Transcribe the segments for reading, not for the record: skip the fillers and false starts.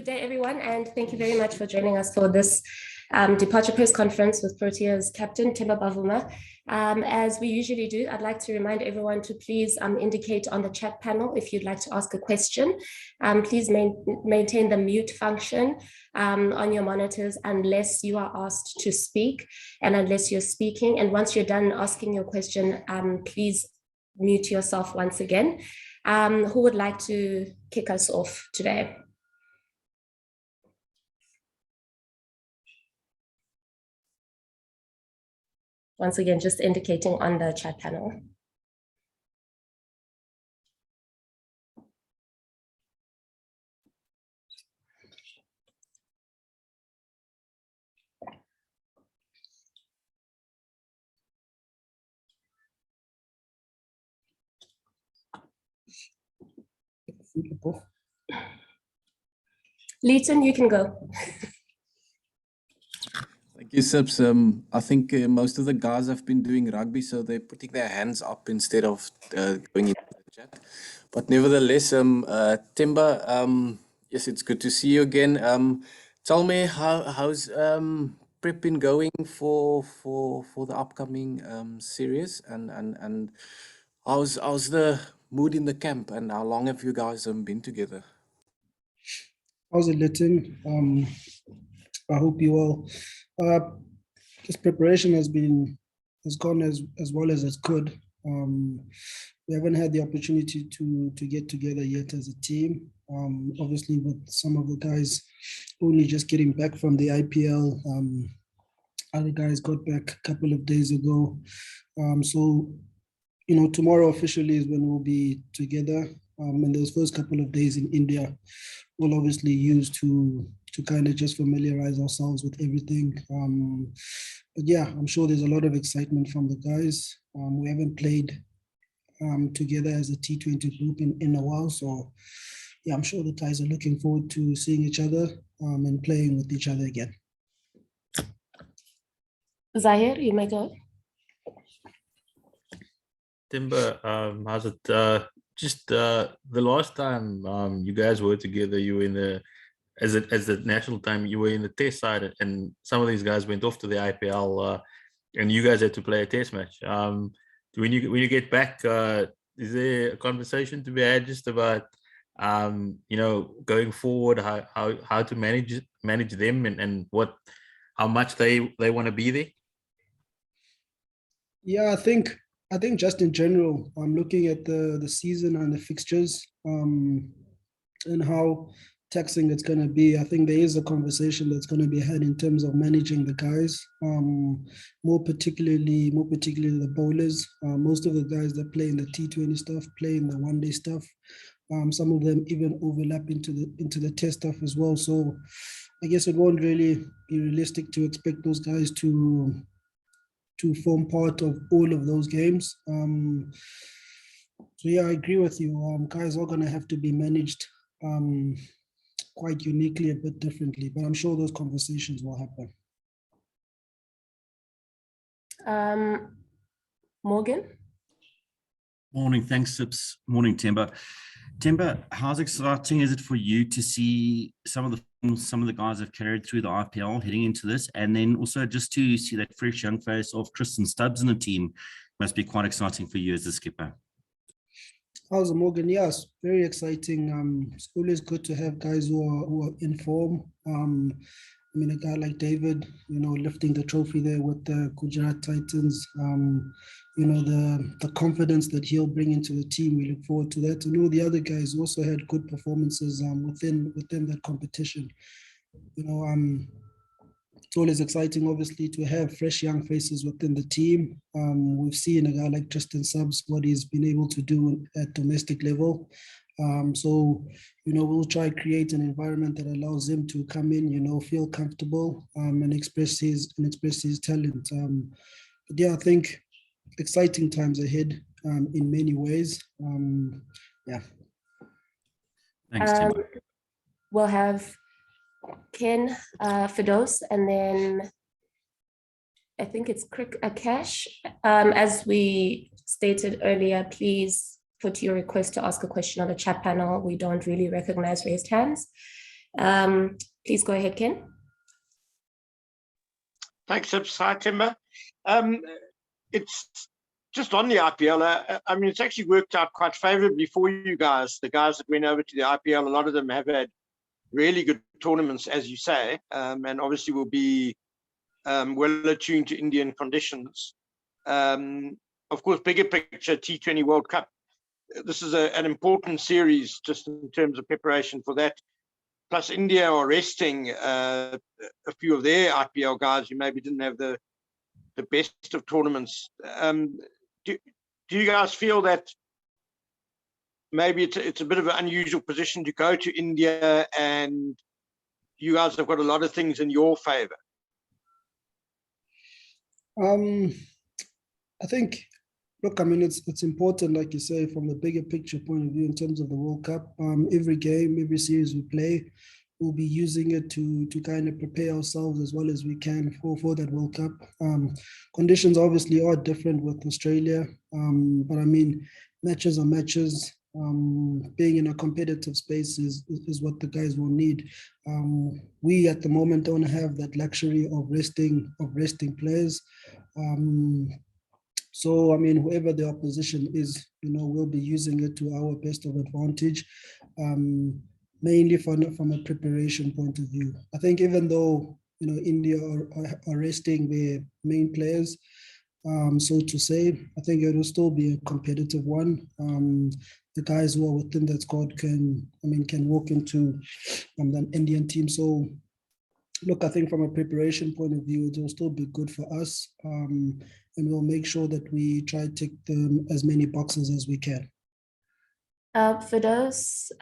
Good day, everyone, and thank you very much for joining us for this departure press conference with Proteas captain Temba Bavuma. As we usually do, I'd like to remind everyone to please indicate on the chat panel if you'd like to ask a question. Please maintain the mute function on your monitors unless you are asked to speak and unless you're speaking. And once you're done asking your question, please mute yourself once again. Who would like to kick us off today? Once again, just indicating on the chat panel. Leighton, you can go. Thank you, Sips. I think most of the guys have been doing rugby, so they're putting their hands up instead of going into the chat. But nevertheless, Temba, yes, it's good to see you again. Tell me how's prep been going for the upcoming series, and how's the mood in the camp, and how long have you guys been together? How's it, Leighton? I hope you all. This preparation has gone as well as it could. We haven't had the opportunity to get together yet as a team. Obviously, with some of the guys only just getting back from the IPL. Other guys got back a couple of days ago. So, tomorrow officially is when we'll be together. And those first couple of days in India, we'll obviously use to kind of just familiarize ourselves with everything. But yeah, I'm sure there's a lot of excitement from the guys. We haven't played together as a T20 group in a while. So yeah, I'm sure the guys are looking forward to seeing each other and playing with each other again. Zahir, you may go. Temba, how's it? Just the last time you guys were together, you were in the as the national team, you were in the test side, and some of these guys went off to the IPL, and you guys had to play a test match. When you get back, is there a conversation to be had just about going forward, how to manage them and how much they want to be there? Yeah, I think just in general, I'm looking at the season and the fixtures and how taxing it's going to be. I think there is a conversation that's going to be had in terms of managing the guys, more particularly the bowlers. Most of the guys that play in the T20 stuff play in the one-day stuff. Some of them even overlap into the test stuff as well. So I guess it won't really be realistic to expect those guys to form part of all of those games. So yeah, I agree with you. Guys are going to have to be managed quite uniquely, a bit differently, but I'm sure those conversations will happen. Morgan? Morning, thanks, Sips. Morning, Temba. Temba, how exciting is it for you to see some of the guys have carried through the IPL heading into this, and then also just to see that fresh young face of Tristan Stubbs in the team must be quite exciting for you as the skipper. How's it, Morgan? Yes, very exciting. It's always good to have guys who are in form. I mean, a guy like David, lifting the trophy there with the Gujarat Titans, the confidence that he'll bring into the team, we look forward to that. And all the other guys also had good performances within that competition. It's always exciting, obviously, to have fresh young faces within the team. We've seen a guy like Tristan Stubbs, what he's been able to do at domestic level. So, we'll try to create an environment that allows him to come in, feel comfortable and express his talent. But yeah, I think exciting times ahead in many ways. Yeah. Thanks, Tim. We'll have Ken, Fidos, and then I think it's Akash. As we stated earlier, please put your request to ask a question on the chat panel. We don't really recognize raised hands. Please go ahead, Ken. Thanks, Hi, Temba. It's just on the IPL. I mean, it's actually worked out quite favorably for you guys. The guys that went over to the IPL, a lot of them have had really good tournaments, as you say, and obviously will be well attuned to Indian conditions. Of course, bigger picture, T20 World Cup. This is an important series just in terms of preparation for that. Plus, India are resting a few of their IPL guys who maybe didn't have the best of tournaments. Do you guys feel that maybe it's a bit of an unusual position to go to India and you guys have got a lot of things in your favor? I think, look, I mean, it's important, like you say, from the bigger picture point of view in terms of the World Cup. Every game, every series we play, we'll be using it to kind of prepare ourselves as well as we can for that World Cup. Conditions obviously are different with Australia, but I mean, matches are matches. Being in a competitive space is what the guys will need. We at the moment don't have that luxury of resting players. So, I mean, whoever the opposition is, we'll be using it to our best of advantage, mainly from a preparation point of view. I think even though, India are resting their main players, so to say, I think it will still be a competitive one. The guys who are within that squad can walk into an Indian team. So, look, I think from a preparation point of view, it will still be good for us. And we'll make sure that we try to tick as many boxes as we can. For those,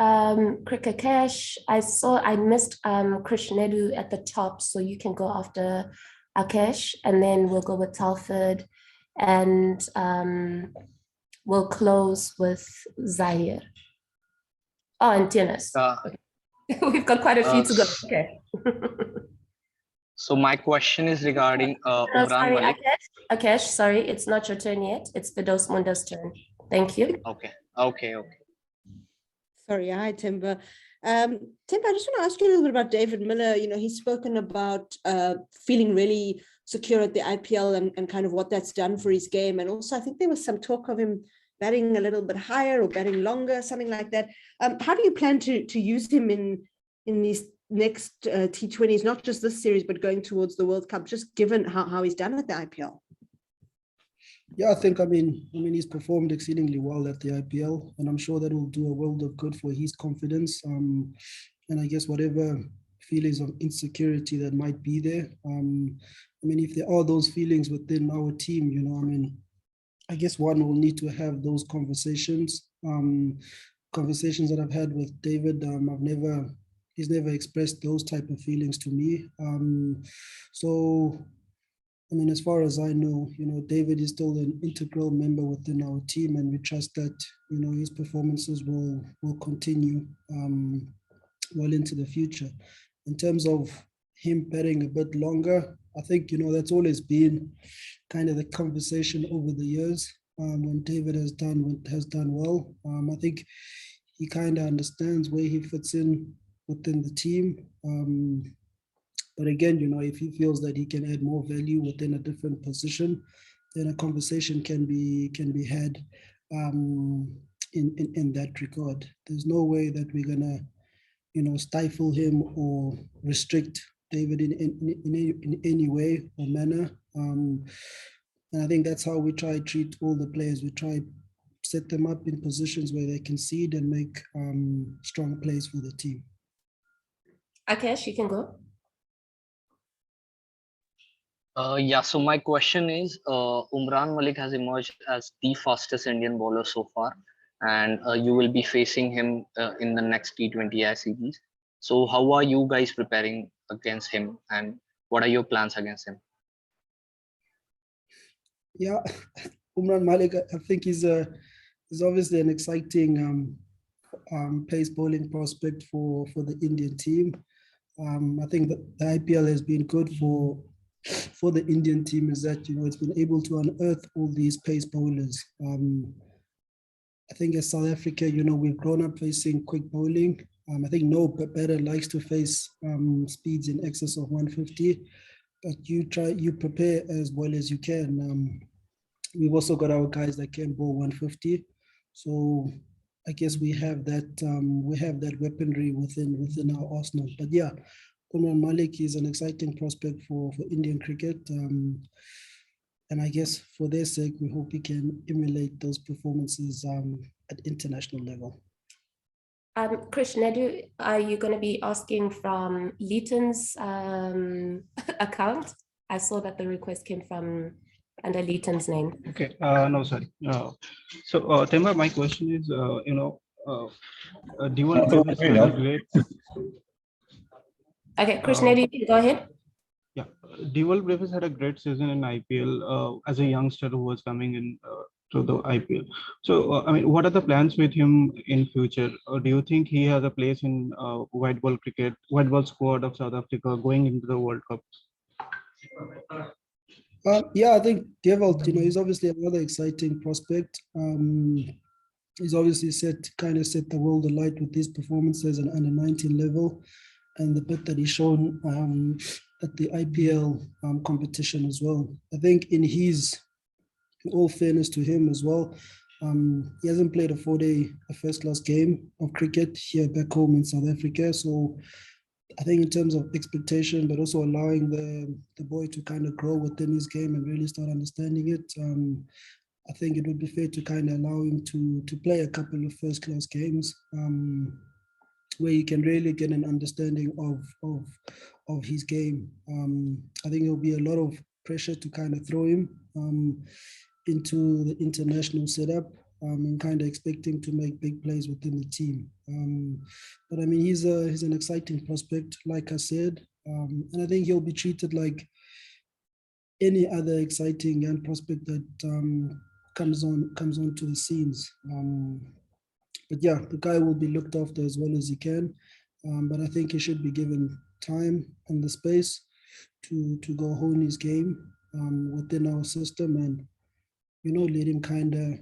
Cricket Cash, I missed Krishnedu at the top, so you can go after Akash, and then we'll go with Telford, and we'll close with Zahir. Oh, and Tianis. We've got quite a few to go. Okay. So my question is regarding Umran sorry, Malik. Akash, sorry, it's not your turn yet. It's Fidos Munda's turn. Thank you. Okay. Sorry, hi, Temba. Temba, I just want to ask you a little bit about David Miller. He's spoken about feeling really secure at the IPL and kind of what that's done for his game. And also, I think there was some talk of him batting a little bit higher or batting longer, something like that. How do you plan to use him in these next T20s, not just this series, but going towards the World Cup, just given how he's done at the IPL? Yeah, I think, I mean, he's performed exceedingly well at the IPL, and I'm sure that will do a world of good for his confidence. And I guess whatever feelings of insecurity that might be there, if there are those feelings within our team, I guess one will need to have those conversations. Conversations that I've had with David, he's never expressed those type of feelings to me. So, as far as I know, David is still an integral member within our team, and we trust that, his performances will continue well into the future. In terms of him batting a bit longer, I think, that's always been kind of the conversation over the years. When David has done well, I think he kind of understands where he fits in within the team. But again, if he feels that he can add more value within a different position, then a conversation can be had in that regard. There's no way that we're gonna, stifle him or restrict David in any way or manner. And I think that's how we try to treat all the players. We try set them up in positions where they can seed and make strong plays for the team. Akash, you can go. So my question is, Umran Malik has emerged as the fastest Indian bowler so far, and you will be facing him in the next T20I series. So how are you guys preparing against him, and what are your plans against him? Yeah, Umran Malik, I think he's obviously an exciting pace bowling prospect for the Indian team. I think that the IPL has been good for the Indian team, is that, it's been able to unearth all these pace bowlers. I think as South Africa, we've grown up facing quick bowling. I think no better likes to face speeds in excess of 150, but you prepare as well as you can. We've also got our guys that can bowl 150, so I guess we have that weaponry within our arsenal. But yeah, Umran Malik is an exciting prospect for Indian cricket. And I guess for their sake, we hope we can emulate those performances at international level. Krish, Nadu, are you going to be asking from Leighton's account? I saw that the request came from under Leighton's name. Okay, no, sorry. So, Temba, my question is, Dual Brevis had a great. Okay, Krish, Nadu, you can go ahead. Yeah, Dual Brevis had a great season in IPL as a youngster who was coming in to the IPL. So, I mean, what are the plans with him in future? Do you think he has a place in white ball cricket, white ball squad of South Africa going into the World Cup? Yeah, I think Devalt, he's obviously another exciting prospect. He's obviously set the world alight with his performances at under 19 level, and the bit that he's shown at the IPL competition as well. I think in all fairness to him as well, he hasn't played a first-class game of cricket here back home in South Africa. So I think in terms of expectation, but also allowing the boy to kind of grow within his game and really start understanding it, I think it would be fair to kind of allow him to play a couple of first-class games where he can really get an understanding of his game. I think there'll be a lot of pressure to kind of throw him into the international setup and kind of expect him to make big plays within the team. But I mean, he's an exciting prospect, like I said, and I think he'll be treated like any other exciting young prospect that comes onto the scenes. But yeah, the guy will be looked after as well as he can. But I think he should be given time and the space to go hone his game within our system, and let him kind of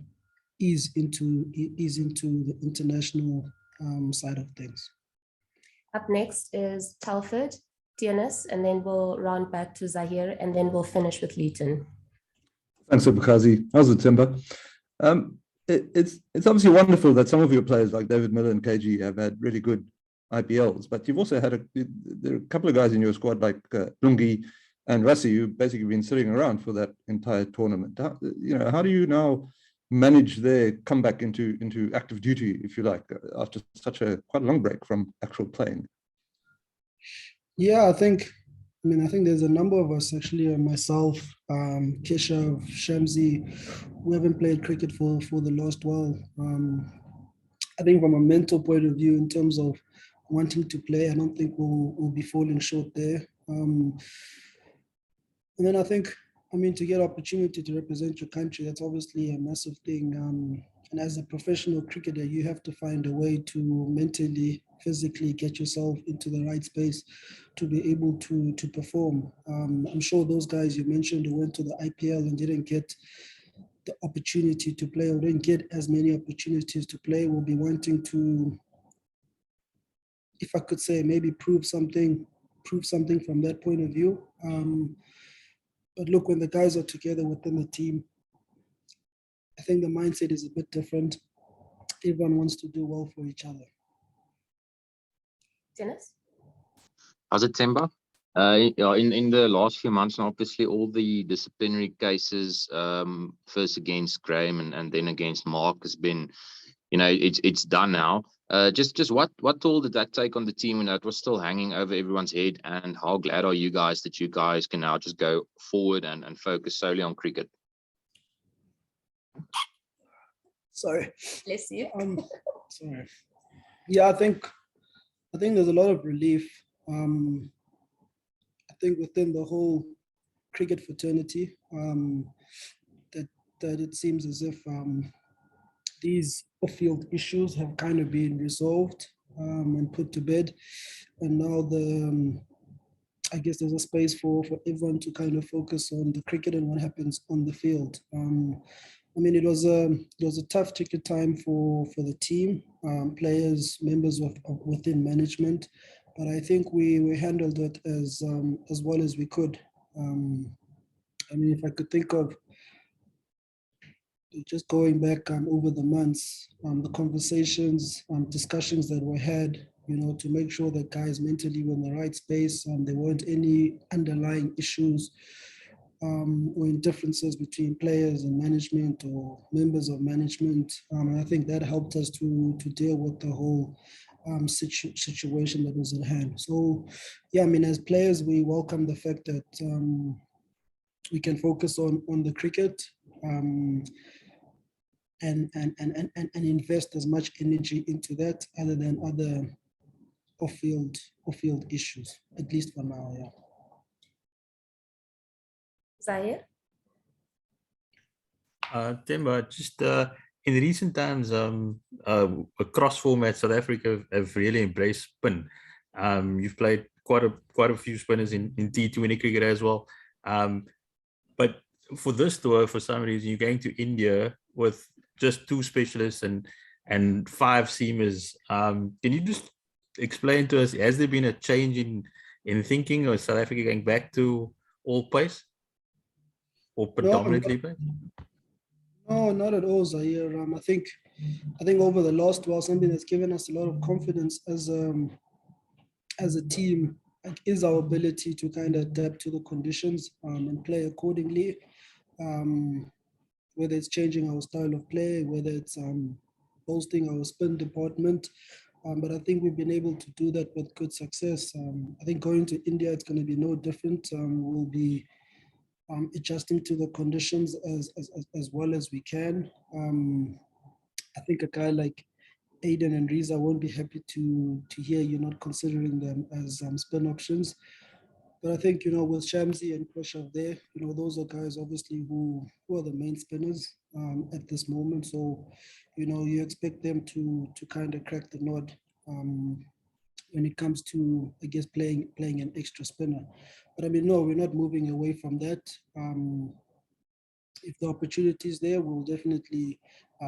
ease into the international side of things. Up next is Telford, Tianis, and then we'll round back to Zahir, and then we'll finish with Leighton. Thanks, Bukazi. How's it, Temba? It's obviously wonderful that some of your players like David Miller and KG have had really good IPLs, but you've also had there are a couple of guys in your squad like Lungi and Rassi who basically been sitting around for that entire tournament. How do you now manage their comeback into active duty, if you like, after such a quite long break from actual playing? Yeah, I think there's a number of us actually, myself, Keshav, Shamsi, we haven't played cricket for the last while. I think from a mental point of view, in terms of wanting to play, I don't think we'll be falling short there. And then I think, to get opportunity to represent your country, that's obviously a massive thing. And as a professional cricketer, you have to find a way to mentally, physically get yourself into the right space to be able to perform. I'm sure those guys you mentioned who went to the IPL and didn't get the opportunity to play, or didn't get as many opportunities to play, will be wanting to, if I could say, maybe prove something from that point of view. But look, when the guys are together within the team, I think the mindset is a bit different. Everyone wants to do well for each other. Dennis? How's it, Temba? In the last few months, and obviously all the disciplinary cases, first against Graham and then against Mark, has been, it's done now. Just what toll did that take on the team when that was still hanging over everyone's head? And how glad are you guys that you guys can now just go forward and focus solely on cricket? Sorry. Bless you. Sorry. Yeah, I think there's a lot of relief. I think within the whole cricket fraternity, that it seems as if these off-field issues have kind of been resolved and put to bed, and now I guess there's a space for everyone to kind of focus on the cricket and what happens on the field. I mean, it was a tough ticket time for the team, players, members of within management, but I think we handled it as well as we could. I mean, if I could think of just going back over the months, the conversations, discussions that were had, you know, to make sure that guys mentally were in the right space, there weren't any underlying issues or differences between players and management or members of management. And I think that helped us to deal with the whole situation that was at hand. So, yeah, I mean, as players, we welcome the fact that we can focus on the cricket and invest as much energy into that other than other off-field issues, at least for now, yeah. Zahir? Temba, just in recent times, across formats, South Africa have really embraced spin. You've played quite a few spinners in T20 cricket as well. But for this tour, for some reason, you're going to India with just 2 specialists and 5 seamers. Can you just explain to us, has there been a change in thinking, or is South Africa going back to all pace or predominantly pace? No, not at all, Zahir. I think over the last while, something that's given us a lot of confidence as a team is our ability to kind of adapt to the conditions and play accordingly. Whether it's changing our style of play, whether it's bolstering our spin department. But I think we've been able to do that with good success. I think going to India, it's going to be no different. We'll be adjusting to the conditions as well as we can. I think a guy like Aiden and Riza won't be happy to hear you're not considering them as spin options. But I think, you know, with Shamsi and Krishav there, you know, those are guys obviously who are the main spinners at this moment. So, you know, you expect them to kind of crack the nod when it comes to, I guess, playing an extra spinner. But I mean, no, we're not moving away from that. If the opportunity is there, we'll definitely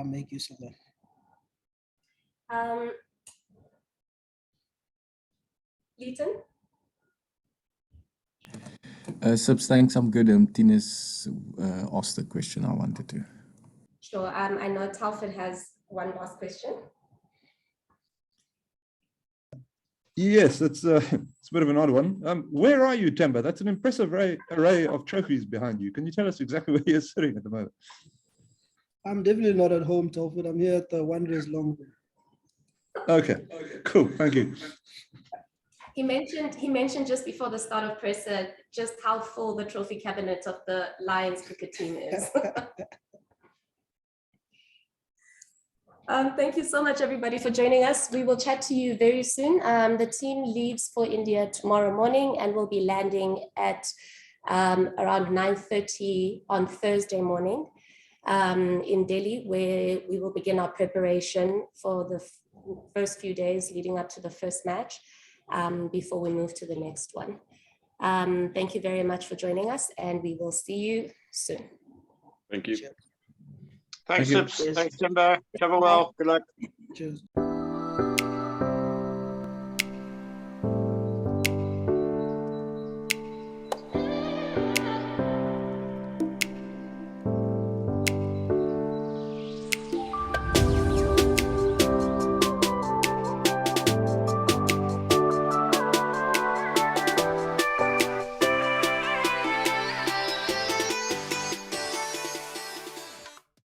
make use of that. Leighton? Subs, thanks, I'm good. Tina's asked the question I wanted to. Sure. I know Talford has one last question. Yes, it's a bit of an odd one. Where are you, Temba? That's an impressive array of trophies behind you. Can you tell us exactly where you're sitting at the moment? I'm definitely not at home, Telford. I'm here at the Wanderers Long. Okay, cool. Thank you. He mentioned just before the start of presser just how full the trophy cabinet of the Lions cricket team is. Thank you so much, everybody, for joining us. We will chat to you very soon. The team leaves for India tomorrow morning and will be landing at around 9:30 on Thursday morning in Delhi, where we will begin our preparation for the first few days leading up to the first match before we move to the next one. Thank you very much for joining us, and we will see you soon. Thank you. Thanks, Sips. Thanks, Temba. Travel well. Good luck. Cheers.